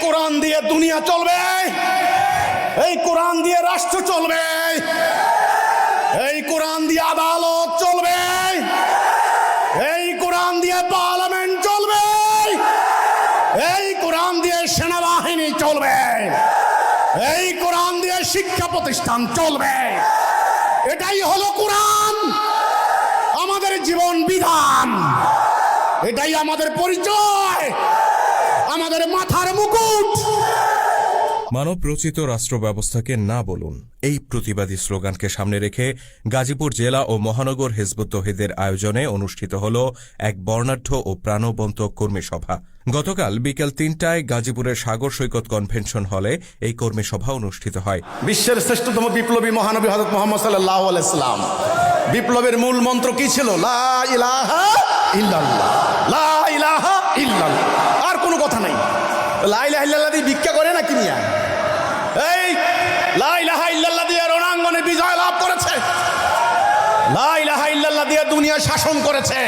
কোরআন দিয়ে দুনিয়া চলবে, এই কোরআন দিয়ে রাষ্ট্র চলবে, এই কোরআন দিয়ে আদালত চলবে, এই কোরআন দিয়ে পার্লামেন্ট চলবে, এই কোরআন দিয়ে সেনাবাহিনী চলবে, এই কোরআন দিয়ে শিক্ষা প্রতিষ্ঠান চলবে। এটাই হলো কোরআন, আমাদের জীবন বিধান, এটাই আমাদের পরিচয়, আমাদের মাথার মুকুট। মানব রচিত রাষ্ট্র ব্যবস্থাকে না বলুন, এই প্রতিবাদী স্লোগানকে সামনে রেখে গাজীপুর জেলা ও মহানগর হিজবুত তৌহিদের আয়োজনে অনুষ্ঠিত হল এক বর্ণাঢ্য ও প্রাণবন্ত কর্মী সভা। গতকাল বিকেল ৩টায় গাজীপুরের সাগর সৈকত কনভেনশন হলে এই কর্মী সভা অনুষ্ঠিত হয়। বিশ্বের শ্রেষ্ঠতম বিপ্লবী মহানবী হযরত মুহাম্মদ সাল্লাল্লাহু আলাইহি সাল্লাম বিপ্লবের মূল মন্ত্র কি ছিল? লা ইলাহা ইল্লাল্লাহ, লা ইলাহা ইল্লাল্লাহ। আর কোনো কথা নাই। লা ইলাহা ইল্লাল্লাহ দিয়ে ভিক্ষা করে না কিনিয়া, এই লা ইলাহা ইল্লাল্লাহ দিয়ে রণাঙ্গনে বিজয় লাভ করেছে, লা ইলাহা ইল্লাল্লাহ দিয়ে দুনিয়া শাসন করেছে।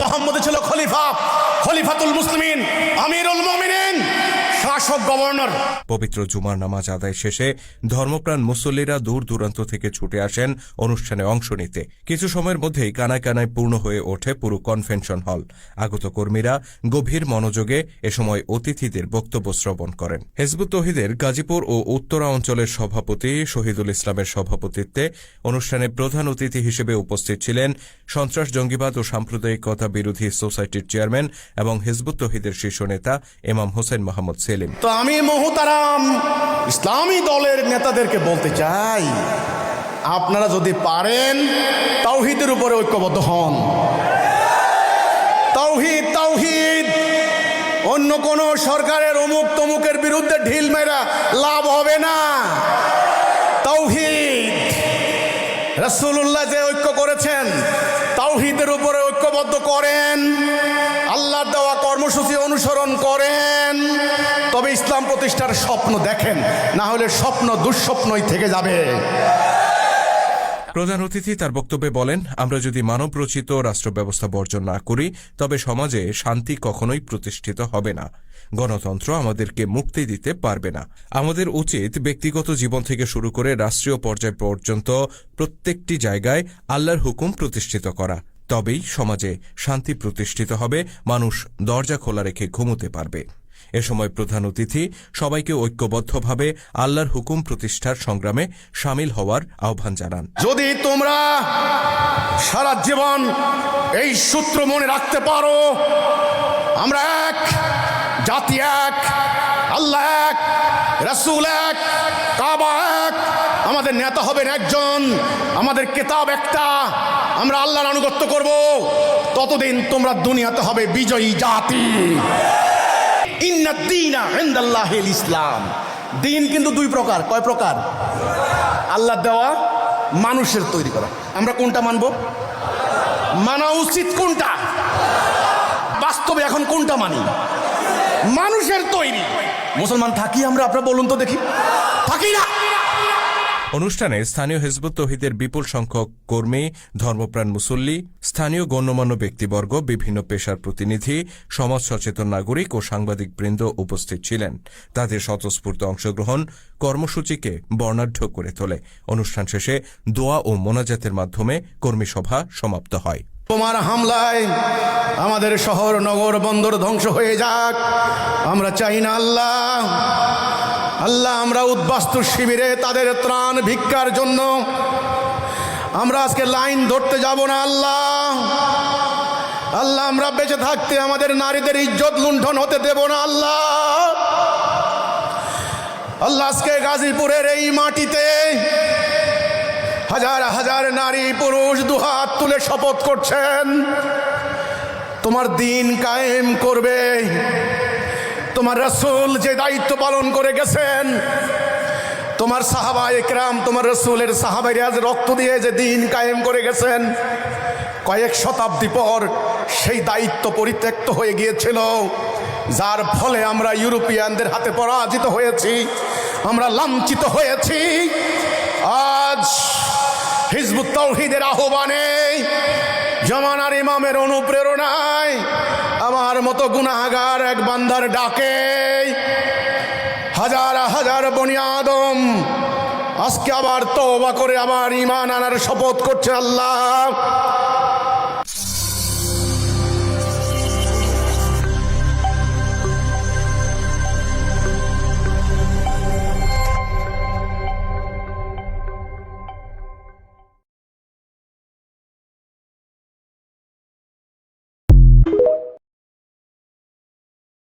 মুহাম্মদ ছিল খলিফা, খলিফাতুল মুসলিমিন, আমিরুল মুমিনিন, শাসক, গভর্নর। পবিত্র জুমার নামাজ আদায় শেষে ধর্মপ্রাণ মুসল্লিরা দূর দূরান্ত থেকে ছুটে আসেন অনুষ্ঠানে অংশ নিতে। কিছু সময়ের মধ্যেই কানায় কানায় পূর্ণ হয়ে ওঠে পুরো কনভেনশন হল। আগত কর্মীরা গভীর মনোযোগে এ সময় অতিথিদের বক্তব্য শ্রবণ করেন। হিজবুত তৌহিদের গাজীপুর ও উত্তরা অঞ্চলের সভাপতি শহীদুল ইসলামের সভাপতিত্বে অনুষ্ঠানে প্রধান অতিথি হিসেবে উপস্থিত ছিলেন সন্ত্রাস, জঙ্গিবাদ ও সাম্প্রদায়িকতা বিরোধী সোসাইটির চেয়ারম্যান এবং হিজবুত তৌহিদের শীর্ষ নেতা ইমাম হোসেন মোহাম্মদ সেলিম। তো আমি মুহতারাম ইসলামী দলের নেতাদেরকে বলতে চাই, আপনারা যদি পারেন তাওহীদের উপরে ঐক্যবদ্ধ হন। তাওহীদ, তাওহীদ, অন্য কোন সরকারের অমুক তমুকের বিরুদ্ধে ঢিল মেরা লাভ হবে না। তাওহীদ, রাসূলুল্লাহ যে ঐক্য করেছেন তাওহীদের উপরে ঐক্যবদ্ধ করেন, আল্লাহর দেওয়া কর্মসূচি অনুসরণ করেন, তবে ইসলাম প্রতিষ্ঠার স্বপ্ন দেখেন, না হলে স্বপ্ন দুঃস্বপ্নই থেকে যাবে। প্রধান অতিথি তার বক্তব্যে বলেন, আমরা যদি মানব রচিত রাষ্ট্র ব্যবস্থা বর্জন না করি তবে সমাজে শান্তি কখনোই প্রতিষ্ঠিত হবে না। গণতন্ত্র আমাদেরকে মুক্তি দিতে পারবে না। আমাদের উচিত ব্যক্তিগত জীবন থেকে শুরু করে রাষ্ট্রীয় পর্যায় পর্যন্ত প্রত্যেকটি জায়গায় আল্লাহর হুকুম প্রতিষ্ঠিত করা। তবেই সমাজে শান্তি প্রতিষ্ঠিত হবে, মানুষ দরজা খোলা রেখে ঘুমোতে পারবে। এ সময় প্রধান অতিথি সবাইকে ঐক্যবদ্ধভাবে আল্লাহর হুকুম প্রতিষ্ঠার সংগ্রামে সামিল হওয়ার আহ্বান জানান। যদি তোমরা সারা জীবন এই সূত্র মনে রাখতে পারো, আমরা এক, জাতি এক, আল্লাহ এক, রাসূল এক, কাবা এক, আমাদের নেতা হবেন একজন, আমাদের কিতাব একটা, আমরা আল্লাহর আনুগত্য করব, ততদিন তোমরা দুনিয়াতে হবে বিজয়ী জাতি। ইন্নাদ দীনা ইনদাল্লাহিল ইসলাম। দিন কিন্তু দুই প্রকার। কয় প্রকার? আল্লাহ দেওয়া, মানুষের তৈরি করা। আমরা কোনটা মানব? মানা উচিত কোনটা? বাস্তবে এখন কোনটা মানি? মানুষের তৈরি। মুসলমান থাকি আমরা? আপনারা বলুন তো দেখি, থাকি না? অনুষ্ঠানে স্থানীয় হিজবুত তৌহিদের বিপুল সংখ্যক কর্মী, ধর্মপ্রাণ মুসল্লি, স্থানীয় গণ্যমান্য ব্যক্তিবর্গ, বিভিন্ন পেশার প্রতিনিধি, সমাজ সচেতন নাগরিক ও সাংবাদিকবৃন্দ উপস্থিত ছিলেন। তাদের স্বতঃস্ফূর্ত অংশগ্রহণ কর্মসূচিকে বর্ণাঢ্য করে তোলে। অনুষ্ঠান শেষে দোয়া ও মোনাজাতের মাধ্যমে কর্মী সভা সমাপ্ত হয়। তোমার হামলায় আমাদের শহর, নগর, বন্দর ধ্বংস হয়ে যাক, আমরা চাই না। আল্লাহ, আল্লাহ, আমরা উদ্বাস্তু শিবিরে তাদের ত্রাণ ভিক্ষার জন্য আমরা আজকে লাইন ধরতে যাব না। আল্লাহ, আল্লাহ, আমরা বেঁচে থাকতে আমাদের নারীদের ইজ্জত লুণ্ঠন হতে দেব না। আল্লাহ, আল্লাহ, আজকে গাজীপুরের এই মাটিতে হাজার হাজার নারী পুরুষ দুহাত তুলে শপথ করছেন তোমার দিন কায়েম করবে। তোমার রাসূল যে দায়িত্ব পালন করে গেছেন, তোমার সাহাবায়ে কেরাম, তোমার রাসূলের সাহাবায়ে রক্ত দিয়ে যে দিন কায়েম করে গেছেন, কয়েক শতাব্দী পর সেই দায়িত্ব পরিত্যক্ত হয়ে গিয়েছিল, যার ফলে আমরা ইউরোপিয়ানদের হাতে পরাজিত হয়েছি, আমরা লাঞ্ছিত হয়েছি। আজ হিজবুত তৌহিদের আহ্বানে, জামানার ইমামের অনুপ্রেরণায় আমার মতো গুনাহগার এক বান্দার ডাকে হাজার হাজার বনি আদম আজকে আবার তওবা করে আবার ঈমান আনার শপথ করছে। আল্লাহ